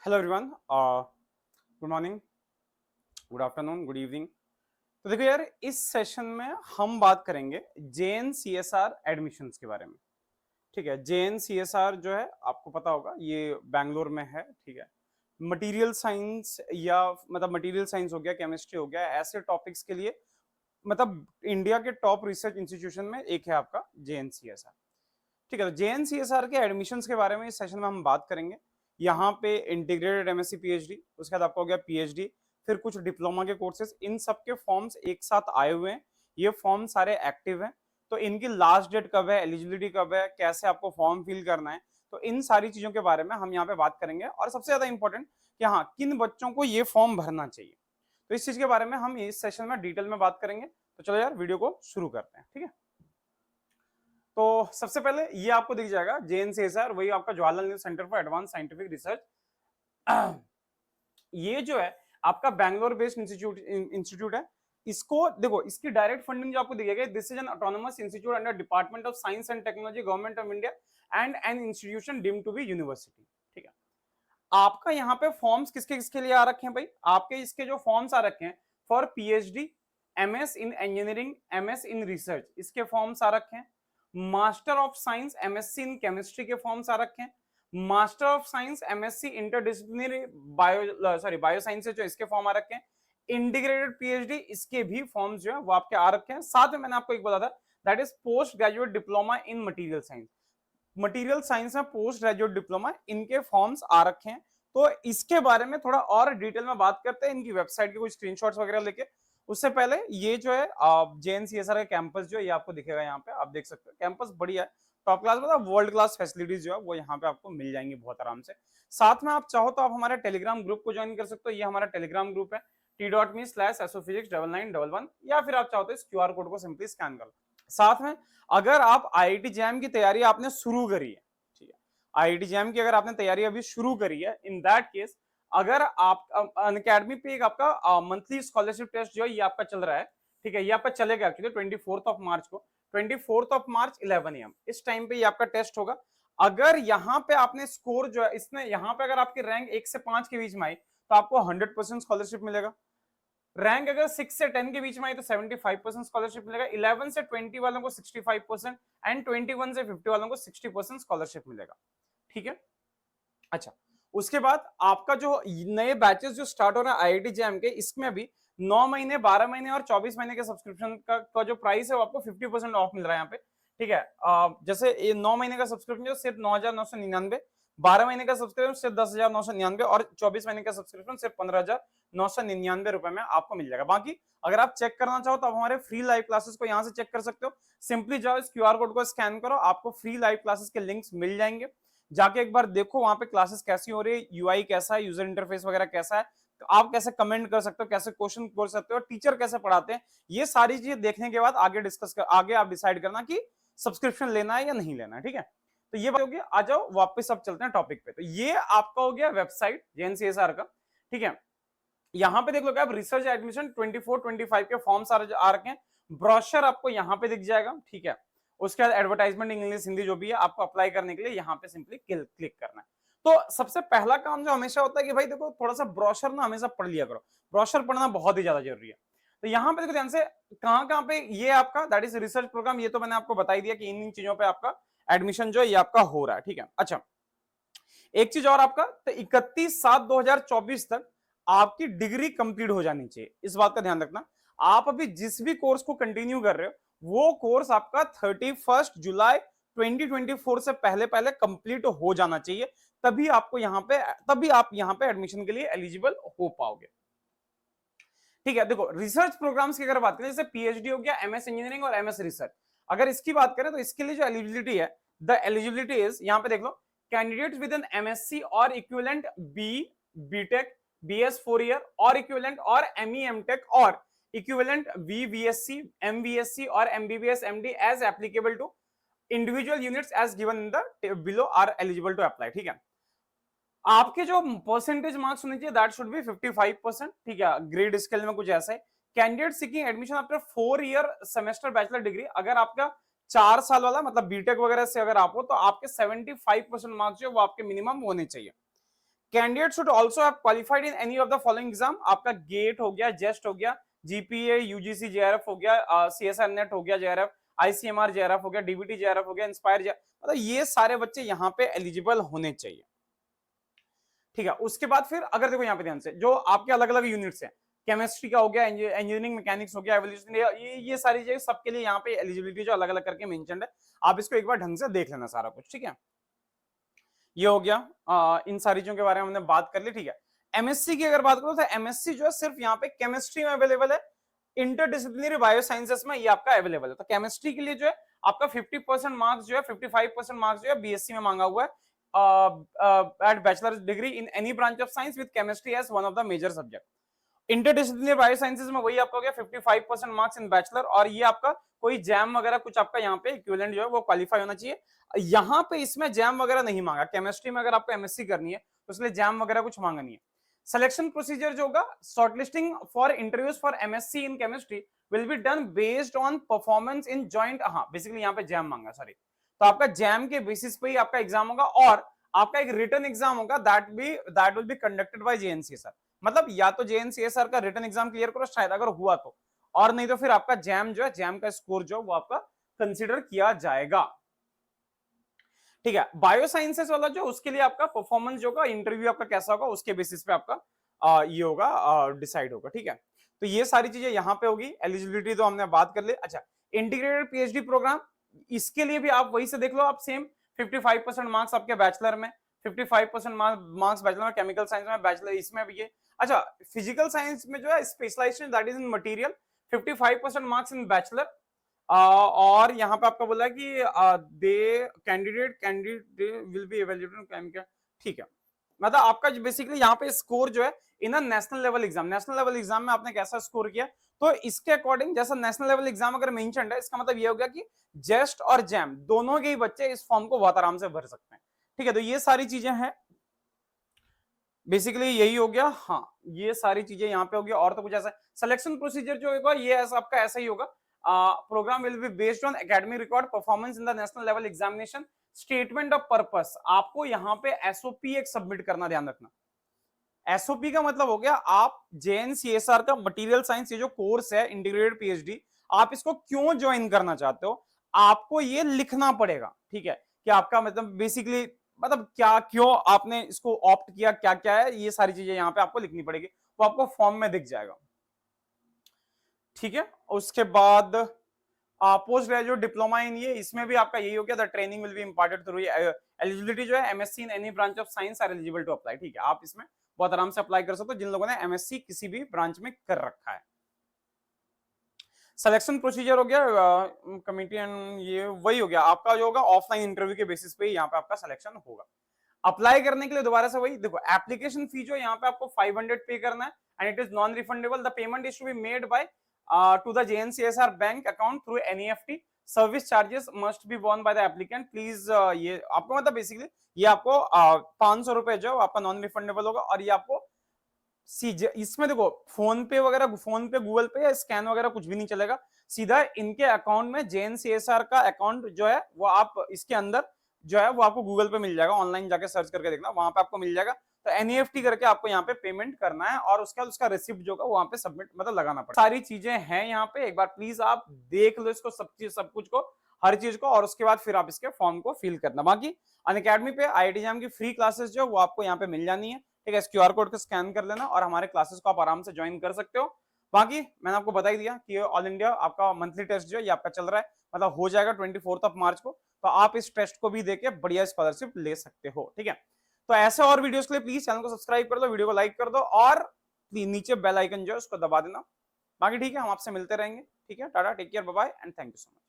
Hello everyone, good morning, good afternoon, good evening. तो देखो यार, इस सेशन में हम बात करेंगे जेएनसीएसआर एडमिशन्स के बारे में। ठीक है, जेएनसीएसआर जो है आपको पता होगा, ये बैंगलोर में है। ठीक है, मटेरियल साइंस या मतलब मटेरियल साइंस हो गया, केमिस्ट्री हो गया, ऐसे टॉपिक्स के लिए मतलब इंडिया के टॉप रिसर्च इंस्टीट्यूशन में एक है आपका जेएनसीएसआर। ठीक है, तो जेएनसीएसआर के एडमिशन्स के बारे में इस सेशन में हम बात करेंगे। यहाँ पे इंटीग्रेटेड एमएससी पीएचडी, उसके बाद आपको हो गया पीएचडी, फिर कुछ डिप्लोमा के कोर्सेज, इन सब के फॉर्म्स एक साथ आए हुए हैं। ये फॉर्म सारे एक्टिव हैं। तो इनकी लास्ट डेट कब है, एलिजिबिलिटी कब है, कैसे आपको फॉर्म फिल करना है, तो इन सारी चीजों के बारे में हम यहाँ पे बात करेंगे। और सबसे ज्यादा इंपॉर्टेंट कि हाँ, किन बच्चों को ये फॉर्म भरना चाहिए, तो इस चीज के बारे में हम इस सेशन में डिटेल में बात करेंगे। तो चलो यार, वीडियो को शुरू करते हैं। ठीक है, तो सबसे पहले ये आपको दिख जाएगा जेएनसीएसआर, वही आपका Jawaharlal Nehru centre for advance scientific research. ये जो है आपका बैंगलोर बेस्ड इंस्टीट्यूट है। इसको देखो, इसकी डायरेक्ट फंडिंग जो आपको दिखेगा, this is an autonomous institute under department of science and technology, government of India and an institution deemed to be university. ठीक है, आपका यहाँ पे फॉर्म्स किसके किसके लिए आ रखे हैं भाई? आपके इसके जो फॉर्म्स आ रखे हैं for PhD, MS in engineering, MS in research, इसके फॉर्म्स आ रखे हैं। Master of science MSc in chemistry के फॉर्म्स आ रखे हैं। Master of science MSc interdisciplinary bio science जो इसके फॉर्म आ रखे हैं। इंटीग्रेटेड पीएचडी, इसके भी फॉर्म्स जो है वो आपके आ रखे हैं। साथ में मैंने आपको एक बताया था, that is post graduate diploma in material science. Material science में पोस्ट ग्रेजुएट डिप्लोमा, इनके फॉर्म्स आ रखे हैं। तो इसके बारे में थोड़ा और डिटेल में बात करते हैं, इनकी वेबसाइट के कुछ स्क्रीनशॉट्स वगैरह लेके। उससे पहले ये जो है जेएनसीएसआर का कैंपस जो है, ये आपको दिखेगा यहाँ पे, आप देख सकते हो कैंपस बढ़िया है, टॉप क्लास, मतलब वर्ल्ड क्लास फैसिलिटीज जो है वो यहाँ पे आपको मिल जाएंगी बहुत आराम से। साथ में आप चाहो तो आप हमारे टेलीग्राम ग्रुप को ज्वाइन कर सकते हो। ये हमारा टेलीग्राम ग्रुप है t.me/asophysics9911, या फिर आप चाहो तो इस क्यूआर कोड को सिंपली स्कैन कर लो। साथ में अगर आप आईआईटी जैम की तैयारी आपने शुरू करी है, ठीक है, आईआईटी जैम की अगर आपने तैयारी अभी शुरू करी है, इन दैट केस अगर आप अनअकैडमी पे एक आपका मंथली स्कॉलरशिप टेस्ट जो है ये आपका चल रहा है। ठीक है, ये आपका चलेगा एक्चुअली 24 मार्च को, 24 मार्च 11 AM इस टाइम पे ये आपका टेस्ट होगा। अगर यहाँ पे आपने स्कोर जो है इसने यहाँ पे अगर आपकी रैंक 1 से 5 के बीच में आई तो आपको 100% स्कॉलरशिप मिलेगा। रैंक अगर 6 से 10 के बीच में आई तो 75% स्कॉलरशिप मिलेगा। 11 से 20 वालों को 65% एंड 21 से 50 वालों को 60% स्कॉलरशिप मिलेगा। ठीक है, अच्छा, उसके बाद आपका जो नए बैचेस जो स्टार्ट हो रहा है आईआईटी जैम के, इसमें भी 9 महीने, 12 महीने और 24 महीने के सब्सक्रिप्शन का जो प्राइस है वो आपको 50% ऑफ मिल रहा है यहाँ पे। ठीक है, जैसे ये 9 महीने का सब्सक्रिप्शन जो सिर्फ 9,999, 12 महीने का सब्सक्रिप्शन सिर्फ 10,999 और 24 महीने का सब्सक्रिप्शन सिर्फ 15,999 रुपए में आपको मिल जाएगा। बाकी अगर आप चेक करना चाहो तो आप हमारे फ्री लाइव क्लासेस को यहाँ से चेक कर सकते हो। सिंपली जाओ, इस क्यूआर कोड को स्कैन करो, आपको फ्री लाइव क्लासेस के लिंक्स मिल जाएंगे। जाके एक बार देखो वहां पे क्लासेस कैसी हो रही है, यूआई कैसा है, यूजर इंटरफेस वगैरह कैसा है, तो आप कैसे कमेंट कर सकते हो, कैसे क्वेश्चन कर सकते हो, टीचर कैसे पढ़ाते हैं, ये सारी चीजें देखने के बाद आगे आप डिसाइड करना कि सब्सक्रिप्शन लेना है या नहीं लेना है। ठीक है, तो ये बात होगी। आ जाओ वापस अब चलते हैं टॉपिक पे। तो ये आपका हो गया वेबसाइट जेएनसीएसआर का। ठीक है, यहाँ पे देख लो आप रिसर्च एडमिशन 24-25 के फॉर्म्स आ रखे हैं। ब्रोशर आपको यहाँ पे दिख जाएगा। ठीक है, उसके बाद एडवर्टाइजमेंट इंग्लिश हिंदी जो भी है, आपको अप्लाई करने के लिए यहाँ पे सिंपली क्लिक करना है। तो सबसे पहला काम जो हमेशा होता है कि भाई देखो, थोड़ा सा ब्रोशर ना हमेशा पढ़ लिया करो। ब्रोशर पढ़ना बहुत ही ज्यादा जरूरी है। तो यहाँ पे देखो ध्यान से, कहाँ कहाँ पे ये आपका दैट इज रिसर्च प्रोग्राम, ये तो मैंने आपको बता ही दिया कि इन चीजों पे आपका एडमिशन जो है ये आपका हो रहा है। ठीक है, अच्छा, एक चीज और, आपका तो 31/7/2024 तक आपकी डिग्री कंप्लीट हो जानी चाहिए। इस बात का ध्यान रखना। आप अभी जिस भी कोर्स को कंटिन्यू कर रहे हो वो कोर्स आपका 31 जुलाई 2024 से पहले पहले कंप्लीट हो जाना चाहिए, तभी आपको तभी आप यहाँ पे एडमिशन के लिए एलिजिबल हो पाओगे। ठीक है, देखो रिसर्च प्रोग्राम्स की अगर बात करें, जैसे पीएचडी हो गया, एमएस इंजीनियरिंग और एमएस रिसर्च, अगर इसकी बात करें तो इसके लिए जो एलिजिबिलिटी है, द एलिजिबिलिटी इज, यहाँ पे देख लो, कैंडिडेट्स विद एन एमएससी और इक्विवेलेंट बीटेक, बीएस 4 ईयर और इक्विवेलेंट, और एमई एमटेक और इक्विवेलेंट वीवीएससी, एमवीएससी और MBBS MD as applicable to individual units as given in the below are eligible to apply. ठीक है, आपके जो परसेंटेज मार्क्स होने चाहिए दैट शुड बी 55%। ठीक है, ग्रेड स्केल में कुछ ऐसा है। Candidate seeking admission after 4 year semester bachelor degree, अगर आपका 4 साल वाला मतलब बीटेक वगैरह से अगर आप हो तो आपके 75% मार्क्स जो वो आपके मिनिमम होने चाहिए। Candidate should also have qualified in any of the following exam. आपका गेट हो गया, जेस्ट हो गया, जीपीए, यूजीसी जेआरएफ हो गया, सीएसआर नेट हो गया जेआरएफ, आईसीएमआर जेआरएफ हो गया, डीबीटी जेआरएफ हो गया, इंस्पायर मतलब ये सारे बच्चे यहाँ पे एलिजिबल होने चाहिए। ठीक है, उसके बाद फिर अगर देखो यहाँ पे ध्यान से जो आपके अलग अलग यूनिट्स हैं, केमिस्ट्री का हो गया, इंजीनियरिंग मैकेनिक्स हो गया, एवोल्यूशन, ये सारी चीजें सबके लिए यहाँ पे एलिजिबिलिटी जो अलग अलग करके मेंशन्ड है, आप इसको एक बार ढंग से देख लेना सारा कुछ। ठीक है, ये हो गया, इन सारी चीजों के बारे में हमने बात कर ली। ठीक है, एमएससी की अगर बात करो तो एमएससी जो है सिर्फ यहाँ पे केमिस्ट्री में अवेलेबल है, इंटरडिसिप्लिनरी बायोसाइंसेस में ये आपका अवेलेबल है। तो केमिस्ट्री के लिए जो है आपका 50% मार्क्स जो है, 55% मार्क्स जो है बीएससी में मांगा हुआ है at bachelor degree in any branch of science with chemistry as one of the major subject. Interdisciplinary biosciences में वही आपका हो गया 55% मार्क्स इन बैचलर, और ये आपका कोई जैम वगैरह कुछ आपका यहाँ पे इक्विवेलेंट जो है वो क्वालिफाई होना चाहिए। यहाँ पे इसमें जैम वगैरह नहीं मांगा, केमिस्ट्री में अगर आपको एमएससी करनी है तो इसलिए जैम वगैरह कुछ मांगा नहीं है। सिलेक्शन प्रोसीजर जो होगा, shortlisting for interviews for MSc in chemistry will be done based on performance in joint, हाँ बेसिकली यहाँ पे जैम मांगा, सॉरी, तो आपका जैम के बेसिस पे ही आपका एग्जाम होगा, और आपका एक रिटन एग्जाम होगा that will be conducted by JNCSR. मतलब या तो जेएनसीएसआर का रिटन एग्जाम क्लियर करो शायद अगर हुआ तो, और नहीं तो फिर आपका जैम जो है, जैम का स्कोर जो वो आपका कंसीडर किया जाएगा। ठीक है, बायोसाइंसेस वाला जो उसके लिए आपका परफॉर्मेंस जो होगा, इंटरव्यू आपका कैसा होगा उसके बेसिस पे आपका ये होगा डिसाइड होगा। ठीक है, तो ये सारी चीजें यहाँ पे होगी। एलिजिबिलिटी तो हमने बात कर ली। अच्छा, इंटीग्रेटेड पीएचडी प्रोग्राम, इसके लिए भी आप वही से देख लो, आप सेम 55% मार्क्स आपके बैचलर में, 55% मार्क्स बैचलर में, केमिकल साइंस में बैचलर, इसमें भी ये। अच्छा, फिजिकल साइंस में जो है specialization that is in material, 55% marks in bachelor, और यहाँ पे आपका बोला है कि the candidate will be evaluated chemical. ठीक है, मतलब आपका बेसिकली यहाँ पे स्कोर जो है in national level exam, national level exam में आपने कैसा स्कोर किया, तो इसके अकॉर्डिंग जैसा नेशनल लेवल एग्जाम अगर मेंशन्ड है, इसका मतलब ये हो गया कि जेस्ट और जैम दोनों के ही बच्चे इस फॉर्म को बहुत आराम से भर सकते हैं। ठीक है, तो ये सारी चीजें हैं, बेसिकली यही हो गया। हाँ, ये सारी चीजें यहाँ पे होगी, और तो कुछ ऐसा सिलेक्शन प्रोसीजर जो होगा ये आपका ऐसा ही होगा। Program will be based on academic record, performance in the national level examination, statement of purpose, आपको यहाँ पे एसओपी एक सबमिट करना, ध्यान रखना। एसओपी का मतलब हो गया आप जेएनसीएसआर का मटेरियल साइंस ये जो कोर्स है इंटीग्रेटेड पीएचडी, आप इसको क्यों ज्वाइन करना चाहते हो, आपको ये लिखना पड़ेगा। ठीक है, कि आपका मतलब बेसिकली मतलब क्या, क्यों आपने इसको ऑप्ट किया, क्या क्या है, ये सारी चीजें यहाँ पे आपको लिखनी पड़ेगी, वो आपको फॉर्म में दिख जाएगा। ठीक है, उसके बाद पोस्ट ग्रेजुएट डिप्लोमा इन, ये इसमें भी आपका यही हो गया, the training will be imparted through, eligibility जो है MSc in any branch of science are eligible to apply. ठीक है, आप इसमें बहुत आराम से अप्लाई कर सकते हो जिन लोगों ने एमएससी किसी भी ब्रांच में कर रखा है। सिलेक्शन प्रोसीजर हो गया, कमिटी एंड ये वही हो गया आपका जो होगा, ऑफलाइन इंटरव्यू के बेसिस पे यहाँ पे आपका सिलेक्शन होगा। अप्लाई करने के लिए दोबारा से वही देखो, एप्लीकेशन फी जो यहाँ पे आपको 500 पे करना है, and it is non refundable, the payment is to be made by to the JNCSR bank account through NEFT, service charges must be borne by the applicant please. ये आपको मतलब basically ये आपको 500 रुपए जो आपका नॉन रिफंडेबल होगा, और ये आपको इसमें देखो फोन पे वगैरह, फोन पे गूगल पे या स्कैन वगैरह कुछ भी नहीं चलेगा, सीधा इनके अकाउंट में जेएनसीएसआर का अकाउंट जो है वो आप इसके अंदर जो है वो आपको गूगल पे मिल जाएगा, ऑनलाइन जाके सर्च करके देखना वहां पे आपको मिल जाएगा। तो एनईएफटी करके आपको यहाँ पे पेमेंट करना है, और उसका उसका रिसिप्ट जो है वहां पे सबमिट मतलब लगाना पड़ेगा। सारी चीजें हैं यहाँ पे, एक बार प्लीज आप देख लो इसको, सब चीज सब कुछ को, हर चीज को, और उसके बाद फिर आप इसके फॉर्म को फिल करना। बाकी अनअकैडमी पे आईआईटी जैम की फ्री क्लासेस जो वो आपको यहाँ पे मिल जानी है। ठीक है, इस क्यूआर कोड को स्कैन कर लेना और हमारे क्लासेस को आप आराम से ज्वाइन कर सकते हो। बाकी मैंने आपको बता ही दिया कि ऑल इंडिया आपका मंथली टेस्ट जो है ये आपका चल रहा है, मतलब हो जाएगा 24 मार्च को, तो आप इस टेस्ट को भी देके बढ़िया स्कॉलरशिप ले सकते हो। ठीक है, तो ऐसे और वीडियोस के लिए प्लीज चैनल को सब्सक्राइब कर दो, वीडियो को लाइक कर दो, और नीचे बेल आइकन जो है उसको दबा देना। बाकी ठीक है, हम आपसे मिलते रहेंगे। ठीक है, tata, take care, bye bye and thank you so much.